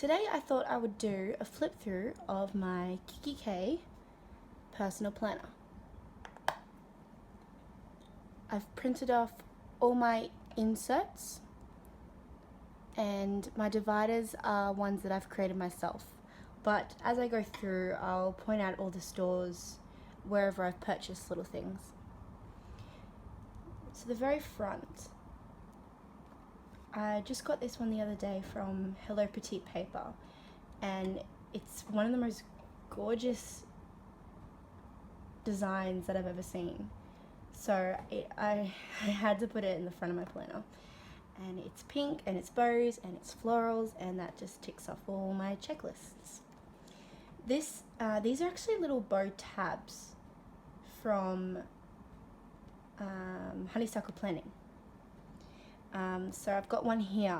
Today I thought I would do a flip through of my Kikki personal planner. I've printed off all my inserts and my dividers are ones that I've created myself. But as I go through, I'll point out all the stores wherever I've purchased little things. So the very front, I just got this one the other day from Hello Petite Paper, and it's one of the most gorgeous designs that I've ever seen. So I had to put it in the front of my planner. And it's pink, and it's bows, and it's florals, and that just ticks off all my checklists. These are actually little bow tabs from Honeysuckle Planning. So I've got one here,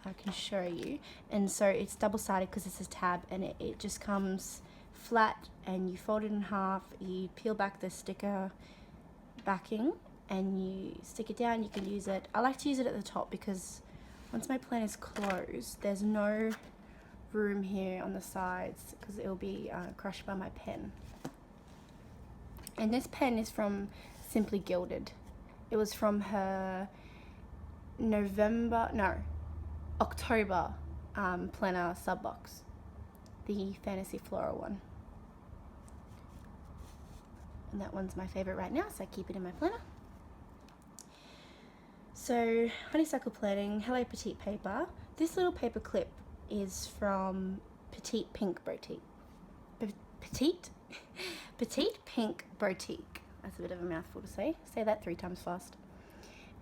I can show you, and so it's double-sided because it's a tab, and it just comes flat, and you fold it in half, you peel back the sticker backing, and you stick it down. You can use it, I like to use it at the top because once my plan is closed, there's no room here on the sides because it will be crushed by my pen. And this pen is from Simply Gilded. It was from her October planner sub box, the Fantasy Floral one. And that one's my favorite right now, so I keep it in my planner. So Honeysuckle Planning, Hello Petite Paper. This little paper clip is from Petite Pink Boutique. Petite Pink Boutique. That's a bit of a mouthful to say. Say that 3 times fast.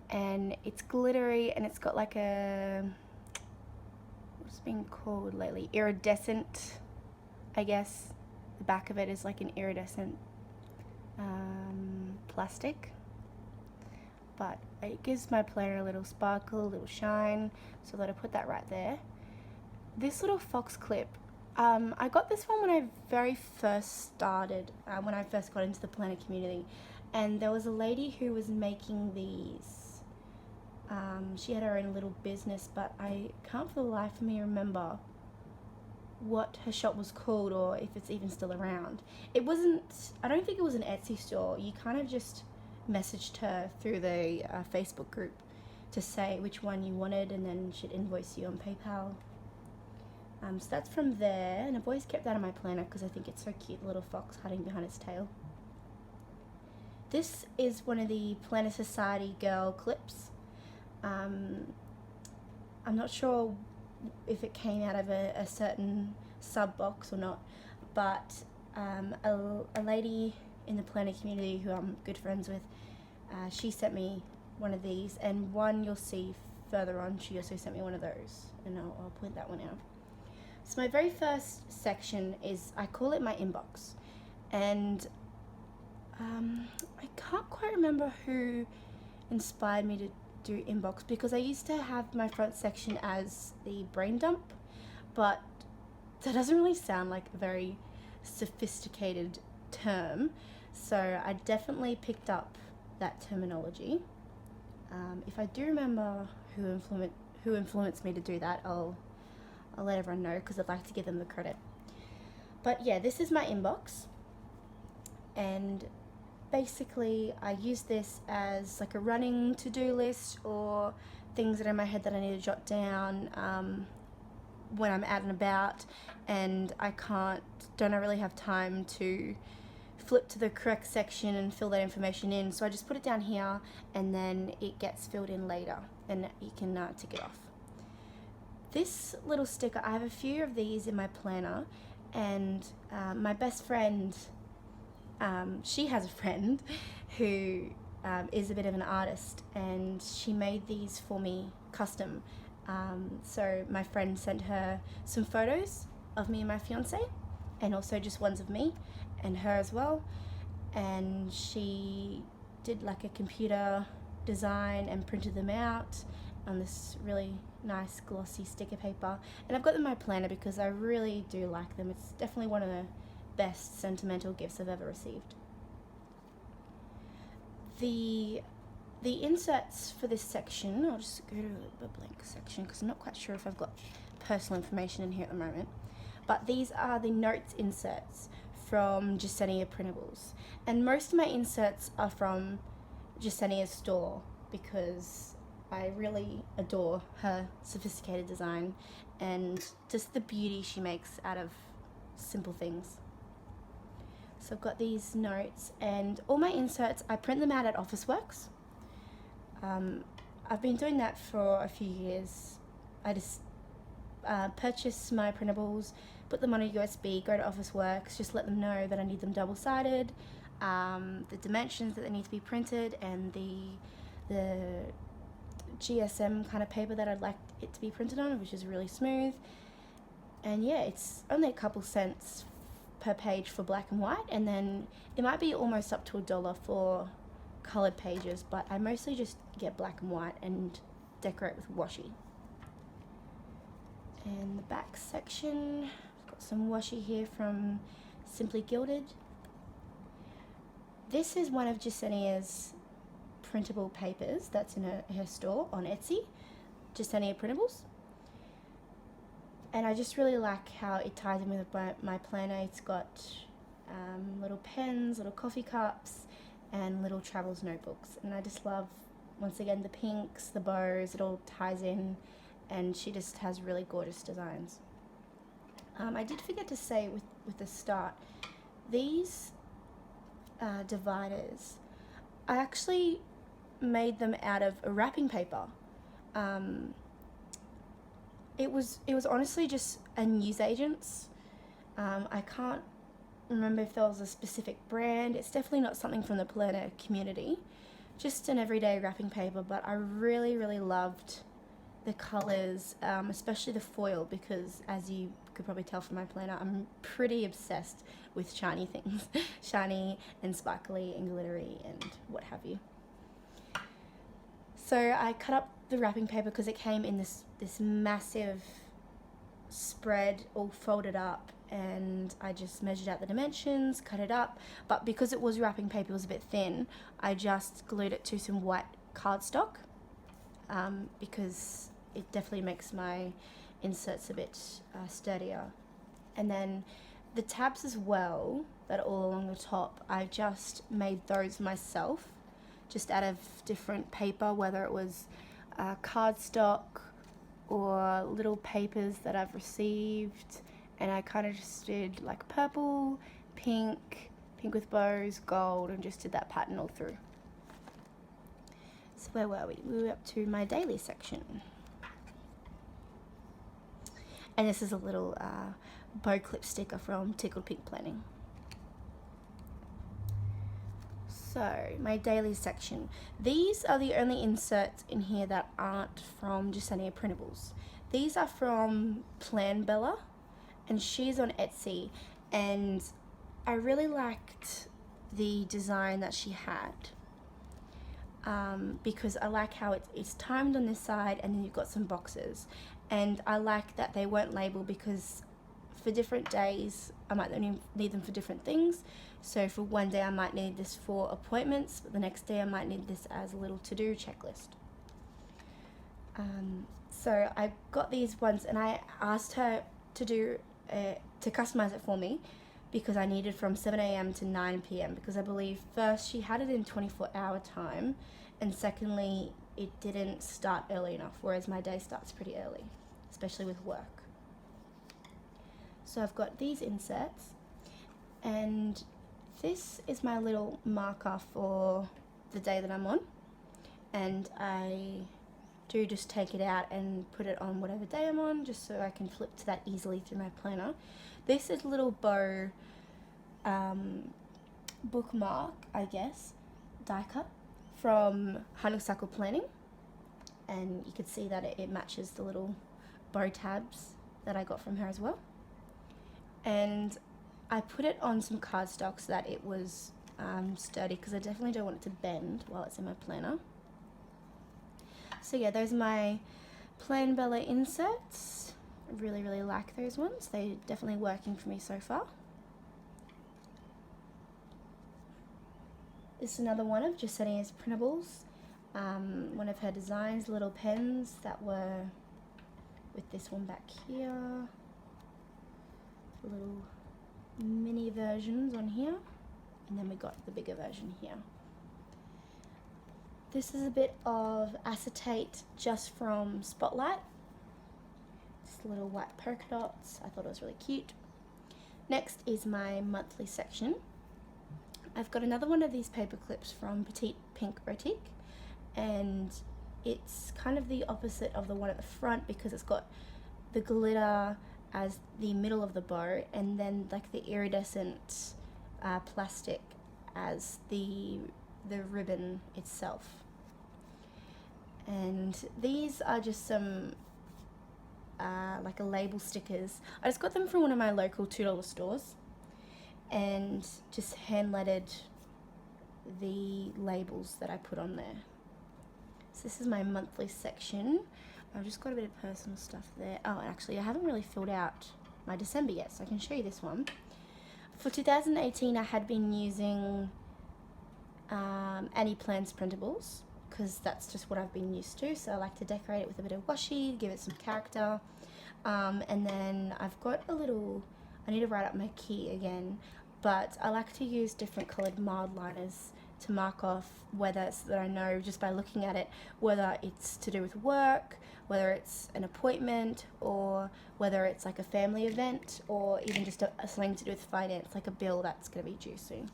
And it's glittery, and it's got like a, what's been called lately? Iridescent, I guess. The back of it is like an iridescent plastic. But it gives my planner a little sparkle, a little shine, so that I put that right there. This little fox clip, I got this one when I very first started, when I first got into the planner community, and there was a lady who was making these. She had her own little business, but I can't for the life of me remember what her shop was called or if it's even still around. It wasn't, I don't think it was an Etsy store. You kind of just messaged her through the Facebook group to say which one you wanted, and then she'd invoice you on PayPal. So that's from there, and I've always kept that in my planner because I think it's so cute, the little fox hiding behind its tail. This is one of the Planner Society girl clips. I'm not sure if it came out of a certain sub box or not, but a lady in the planner community who I'm good friends with, she sent me one of these, and one you'll see further on, she also sent me one of those, and I'll point that one out. So my very first section is, I call it my inbox, and I can't quite remember who inspired me to do inbox, because I used to have my front section as the brain dump, but that doesn't really sound like a very sophisticated term, so I definitely picked up that terminology. If I do remember who influenced me to do that, I'll let everyone know because I'd like to give them the credit. But yeah, this is my inbox, and basically I use this as like a running to-do list or things that are in my head that I need to jot down when I'm out and about, and I don't really have time to flip to the correct section and fill that information in, so I just put it down here and then it gets filled in later and you can tick it off. This little sticker, I have a few of these in my planner, and my best friend, she has a friend who is a bit of an artist, and she made these for me custom. So my friend sent her some photos of me and my fiance, and also just ones of me and her as well, and she did like a computer design and printed them out on this really nice glossy sticker paper, and I've got them in my planner because I really do like them. It's definitely one of the best sentimental gifts I've ever received. The The inserts for this section, I'll just go to the blank section because I'm not quite sure if I've got personal information in here at the moment. But these are the notes inserts from Jasenia Printables. And most of my inserts are from Jasenia's store because I really adore her sophisticated design and just the beauty she makes out of simple things. So I've got these notes, and all my inserts, I print them out at Officeworks. I've been doing that for a few years. I just purchase my printables, put them on a USB, go to Officeworks, just let them know that I need them double-sided, the dimensions that they need to be printed, and the GSM kind of paper that I'd like it to be printed on, which is really smooth. And yeah, it's only a couple cents per page for black and white, and then it might be almost up to $1 for coloured pages, but I mostly just get black and white and decorate with washi. And the back section, I've got some washi here from Simply Gilded. This is one of Jasenia's printable papers that's in her store on Etsy, Jasenia Printables. And I just really like how it ties in with my planner. It's got little pens, little coffee cups, and little travels notebooks. And I just love, once again, the pinks, the bows, it all ties in, and she just has really gorgeous designs. I did forget to say with the start, these dividers, I actually made them out of a wrapping paper. It was honestly just a newsagent's. I can't remember if there was a specific brand. It's definitely not something from the planner community. Just an everyday wrapping paper, but I really, really loved the colours, especially the foil, because as you could probably tell from my planner, I'm pretty obsessed with shiny things. Shiny and sparkly and glittery and what have you. So I cut up the wrapping paper because it came in this massive spread all folded up, and I just measured out the dimensions, cut it up, but because it was wrapping paper, it was a bit thin, I just glued it to some white cardstock, because it definitely makes my inserts a bit sturdier. And then the tabs as well that are all along the top, I just made those myself, just out of different paper, whether it was cardstock or little papers that I've received, and I kind of just did like purple, pink with bows, gold, and just did that pattern all through. So where were we? We were up to my daily section. And this is a little bow clip sticker from Tickled Pink Planning. So, my daily section. These are the only inserts in here that aren't from Jasenia Printables. These are from Plan Bella, and she's on Etsy, and I really liked the design that she had, because I like how it's timed on this side, and then you've got some boxes, and I like that they weren't labeled, because for different days I might only need them for different things. So for one day I might need this for appointments, but the next day I might need this as a little to-do checklist. So I got these ones, and I asked her to customize it for me, because I needed from 7 a.m. to 9 p.m. because I believe first she had it in 24-hour time, and secondly it didn't start early enough, whereas my day starts pretty early, especially with work. So I've got these inserts, and this is my little marker for the day that I'm on, and I do just take it out and put it on whatever day I'm on, just so I can flip to that easily through my planner. This is a little bow bookmark, I guess, die cut from Honeysuckle Planning, and you can see that it matches the little bow tabs that I got from her as well. And I put it on some cardstock so that it was sturdy, because I definitely don't want it to bend while it's in my planner. So yeah, those are my Plan Bella inserts. I really, really like those ones. They're definitely working for me so far. This is another one of Jasenia's Printables. one of her designs, little pens that were with this one back here, little mini versions on here, and then we got the bigger version here. This is a bit of acetate just from Spotlight. Just little white polka dots. I thought it was really cute. Next is my monthly section. I've got another one of these paper clips from Petite Pink Boutique, and it's kind of the opposite of the one at the front because it's got the glitter as the middle of the bow and then like the iridescent plastic as the ribbon itself. And these are just some like a label stickers. I just got them from one of my local $2 stores and just hand lettered the labels that I put on there. So this is my monthly section. I've just got a bit of personal stuff there. Oh, actually I haven't really filled out my December yet, so I can show you this one. For 2018 I had been using Annie Plans printables because that's just what I've been used to. So I like to decorate it with a bit of washi, give it some character. And then I've got a little, I need to write up my key again, but I like to use different coloured mild liners to mark off whether it's that I know just by looking at it whether it's to do with work, whether it's an appointment, or whether it's like a family event, or even just something to do with finance, like a bill that's going to be due soon.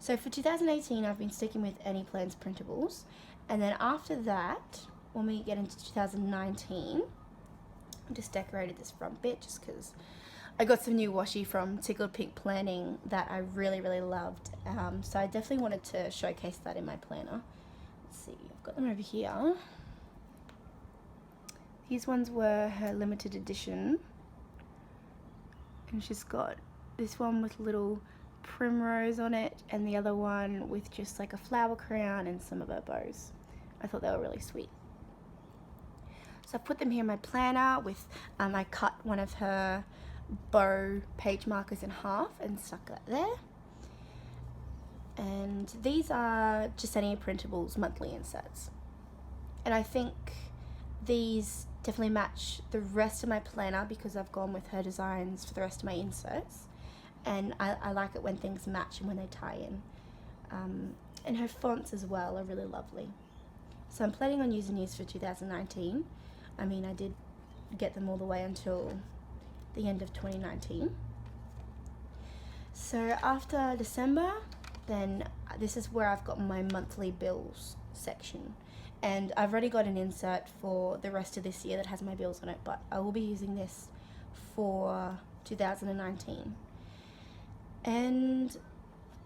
So for 2018 I've been sticking with Any Plans printables, and then after that when we get into 2019 I just decorated this front bit just because I got some new washi from Tickled Pink Planning that I really loved, so I definitely wanted to showcase that in my planner. Let's see, I've got them over here. These ones were her limited edition, and she's got this one with little primrose on it and the other one with just like a flower crown and some of her bows. I thought they were really sweet. So I put them here in my planner with, I cut one of her bow page markers in half and stuck that there. And these are Gisenia Printables monthly inserts. And I think these definitely match the rest of my planner because I've gone with her designs for the rest of my inserts. And I like it when things match and when they tie in. And her fonts as well are really lovely. So I'm planning on using these for 2019. I mean, I did get them all the way until the end of 2019. So after December, then this is where I've got my monthly bills section. And I've already got an insert for the rest of this year that has my bills on it, but I will be using this for 2019. And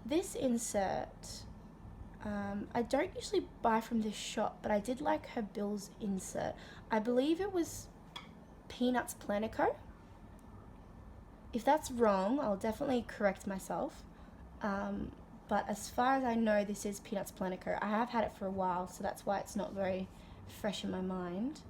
this insert, I don't usually buy from this shop, but I did like her bills insert. I believe it was Peanuts Planner Co. If that's wrong, I'll definitely correct myself. But as far as I know, this is Peanuts Planner Co. I have had it for a while, so that's why it's not very fresh in my mind.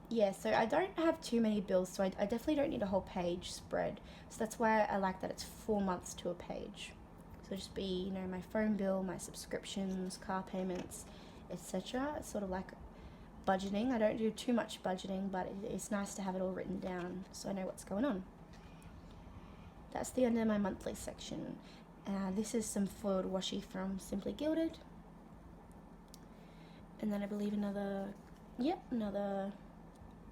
Yeah, so I don't have too many bills, so I definitely don't need a whole page spread. So that's why I like that it's 4 months to a page. So just be, you know, my phone bill, my subscriptions, car payments, etc. It's sort of like budgeting. I don't do too much budgeting, but it's nice to have it all written down so I know what's going on. That's the end of my monthly section. This is some foiled washi from Simply Gilded. And then I believe another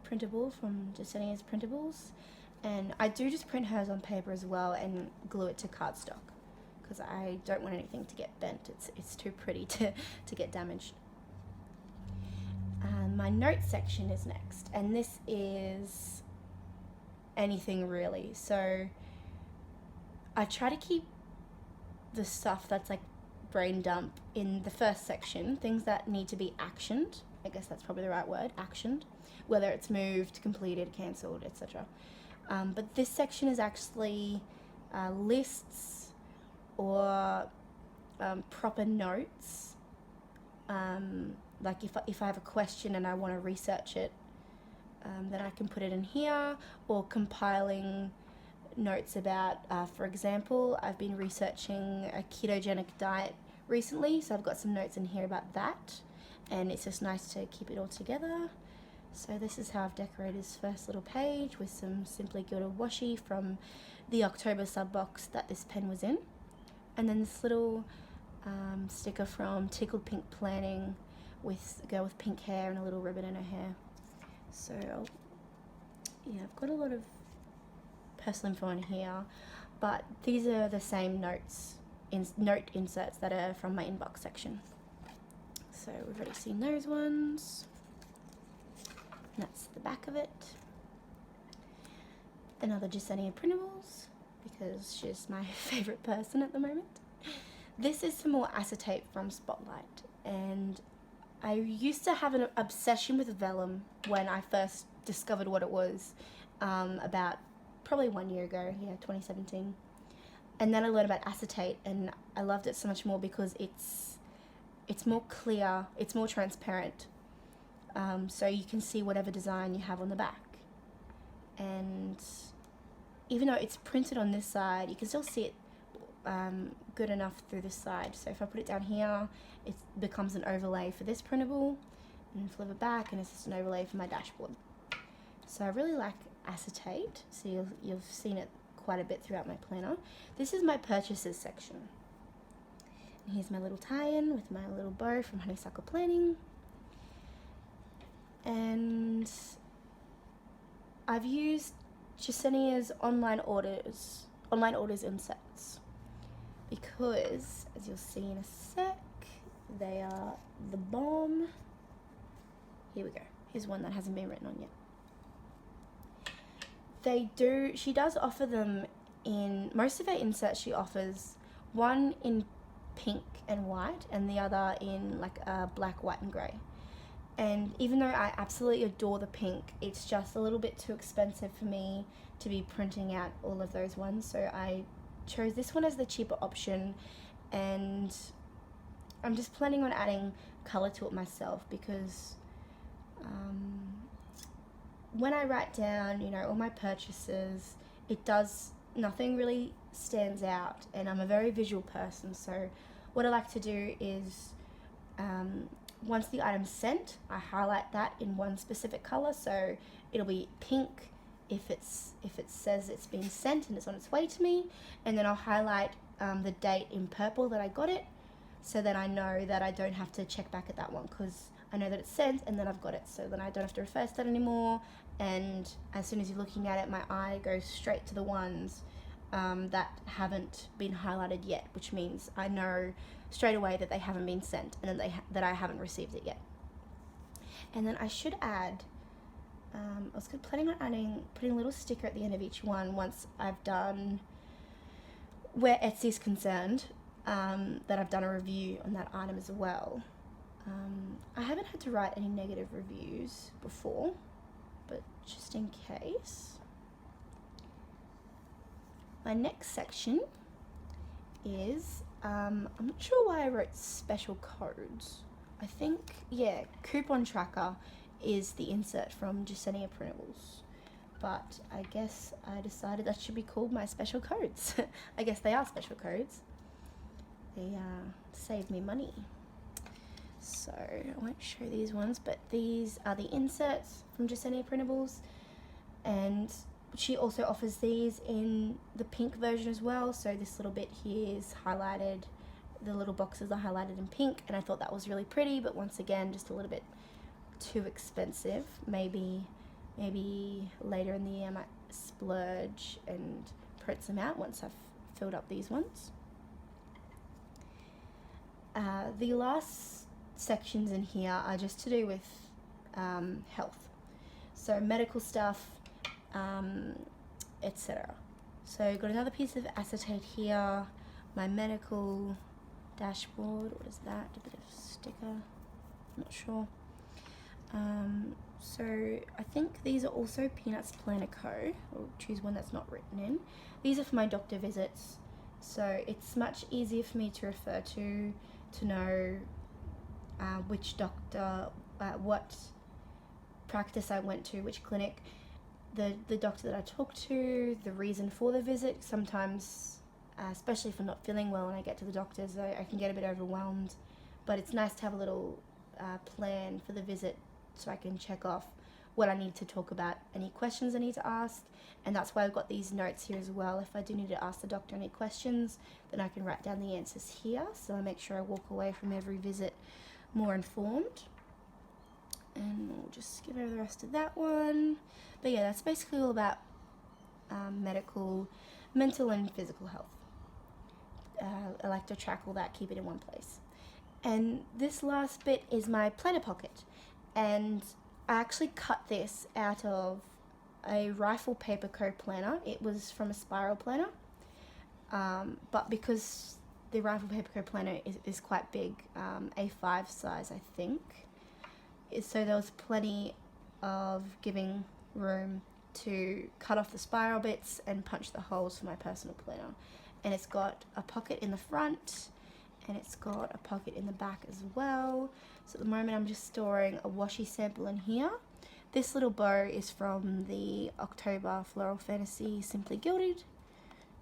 printable from Gisenia's Printables. And I do just print hers on paper as well and glue it to cardstock because I don't want anything to get bent. It's too pretty to get damaged. My notes section is next, and this is anything really. So I try to keep the stuff that's like brain dump in the first section, things that need to be actioned. I guess that's probably the right word, actioned, whether it's moved, completed, cancelled, etc. But this section is actually lists or proper notes. Like if I have a question and I want to research it, then I can put it in here, or compiling notes about, for example, I've been researching a ketogenic diet recently, so I've got some notes in here about that, and it's just nice to keep it all together. So this is how I've decorated his first little page with some Simply Gilded washi from the October sub box that this pen was in, and then this little sticker from Tickled Pink Planning with a girl with pink hair and a little ribbon in her hair. So yeah, I've got a lot of personal info in here, but these are the same note inserts that are from my inbox section. So we've already seen those ones. And that's the back of it. Another Jasenia Printables, because she's my favourite person at the moment. This is some more acetate from Spotlight, and I used to have an obsession with vellum when I first discovered what it was, about probably 1 year ago, 2017. And then I learned about acetate, and I loved it so much more because it's more clear, it's more transparent, so you can see whatever design you have on the back. And even though it's printed on this side, you can still see it good enough through this side. So if I put it down here, it becomes an overlay for this printable, and flip it back and it's just an overlay for my dashboard. So I really like acetate, so you've seen it quite a bit throughout my planner. This is my purchases section. And here's my little tie-in with my little bow from Honeysuckle Planning. And I've used Jasenia's online orders inserts because, as you'll see in a sec, they are the bomb. Here we go. Here's one that hasn't been written on yet. She does offer them in, most of her inserts she offers one in pink and white and the other in like black, white and grey. And even though I absolutely adore the pink, it's just a little bit too expensive for me to be printing out all of those ones. So I chose this one as the cheaper option, and I'm just planning on adding colour to it myself because when I write down, all my purchases, nothing really stands out, and I'm a very visual person. So what I like to do is once the item's sent, I highlight that in one specific colour. So it'll be pink if it says it's been sent and it's on its way to me, and then I'll highlight the date in purple that I got it, so then I know that I don't have to check back at that one because I know that it's sent and then I've got it, so then I don't have to refer to that anymore. And as soon as you're looking at it, my eye goes straight to the ones that haven't been highlighted yet, which means I know straight away that they haven't been sent and that I haven't received it yet. And then I should add, I was planning on putting a little sticker at the end of each one once I've done, where Etsy's concerned, that I've done a review on that item as well. I haven't had to write any negative reviews before, but just in case. My next section is, I'm not sure why I wrote special codes. I think, coupon tracker is the insert from Jasenia Printables, but I guess I decided that should be called my special codes. I guess they are special codes. They save me money. So I won't show these ones, but these are the inserts from Jasenia Printables, and she also offers these in the pink version as well. So this little bit here is highlighted, the little boxes are highlighted in pink, and I thought that was really pretty, but once again, just a little bit too expensive. Maybe later in the year I might splurge and print some out once I've filled up these ones. The last sections in here are just to do with health, so medical stuff, etc. So I've got another piece of acetate here, my medical dashboard. What is that? A bit of sticker, I'm not sure. So I think these are also Peanuts Planner Co. I'll choose one that's not written in. These are for my doctor visits, so it's much easier for me to refer to know which doctor, what practice I went to, which clinic, the doctor that I talked to, the reason for the visit. Sometimes especially if I'm not feeling well and I get to the doctor's. I can get a bit overwhelmed, but it's nice to have a little plan for the visit so I can check off what I need to talk about, any questions I need to ask, and that's why I've got these notes here as well. If I do need to ask the doctor any questions, then I can write down the answers here, so I make sure I walk away from every visit more informed. And we'll just skip over the rest of that one. But yeah, that's basically all about medical, mental and physical health. I like to track all that, keep it in one place. And this last bit is my planner pocket, and I actually cut this out of a Rifle Paper Co planner. It was from a spiral planner, but because the Rifle Paper Co planner is quite big, A5 size I think, so there was plenty of giving room to cut off the spiral bits and punch the holes for my personal planner. And it's got a pocket in the front, and it's got a pocket in the back as well. So at the moment I'm just storing a washi sample in here. This little bow is from the October Floral Fantasy Simply Gilded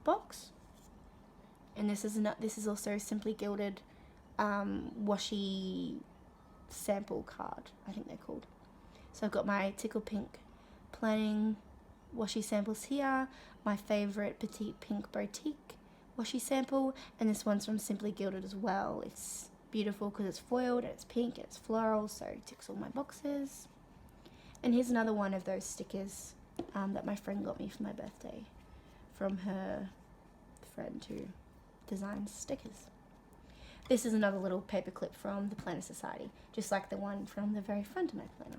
box, and this is also Simply Gilded washi sample card, I think they're called. So I've got my Tickle Pink planning washi samples here, my favourite Petite Pink Boutique washi sample, and this one's from Simply Gilded as well. It's beautiful because it's foiled and it's pink and it's floral, so it ticks all my boxes. And here's another one of those stickers that my friend got me for my birthday from her friend who designs stickers. This is another little paper clip from the Planner Society, just like the one from the very front of my planner.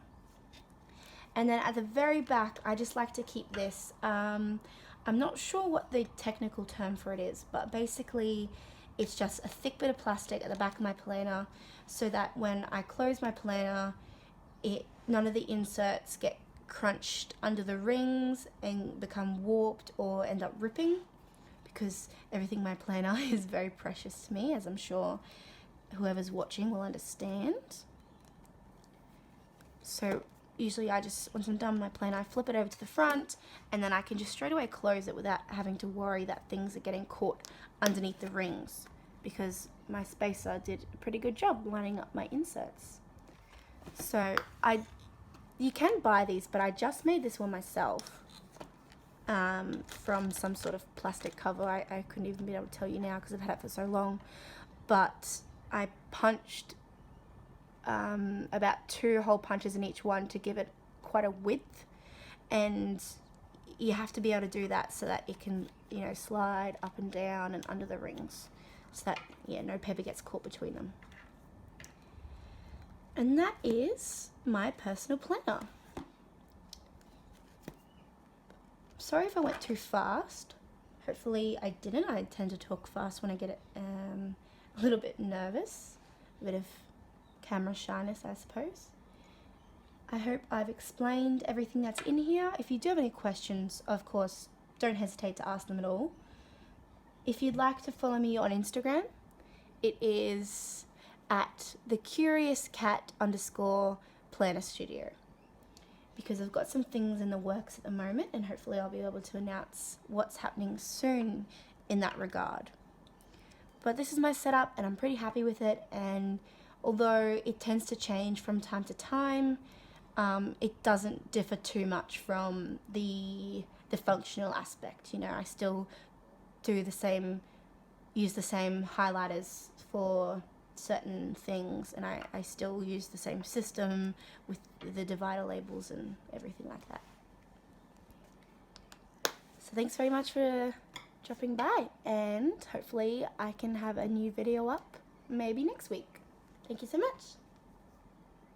And then at the very back, I just like to keep this. I'm not sure what the technical term for it is, but basically it's just a thick bit of plastic at the back of my planner so that when I close my planner, none of the inserts get crunched under the rings and become warped or end up ripping, because everything in my planner is very precious to me, as I'm sure whoever's watching will understand. So usually once I'm done with my planner, I flip it over to the front, and then I can just straight away close it without having to worry that things are getting caught underneath the rings, because my spacer did a pretty good job lining up my inserts. So you can buy these, but I just made this one myself from some sort of plastic cover. I couldn't even be able to tell you now because I've had it for so long, but I punched about 2 hole punches in each one to give it quite a width, and you have to be able to do that so that it can, slide up and down and under the rings, so that no paper gets caught between them. And that is my personal planner. Sorry if I went too fast. Hopefully I didn't. I tend to talk fast when I get a little bit nervous, a bit of camera shyness, I suppose. I hope I've explained everything that's in here. If you do have any questions, of course, don't hesitate to ask them at all. If you'd like to follow me on Instagram, it is at thecuriouscat_planner studio, because I've got some things in the works at the moment, and hopefully I'll be able to announce what's happening soon in that regard. But this is my setup, and I'm pretty happy with it, and although it tends to change from time to time, it doesn't differ too much from the functional aspect. I still do use the same highlighters for certain things, and I still use the same system with the divider labels and everything like that. So thanks very much for dropping by, and hopefully I can have a new video up maybe next week. Thank you so much.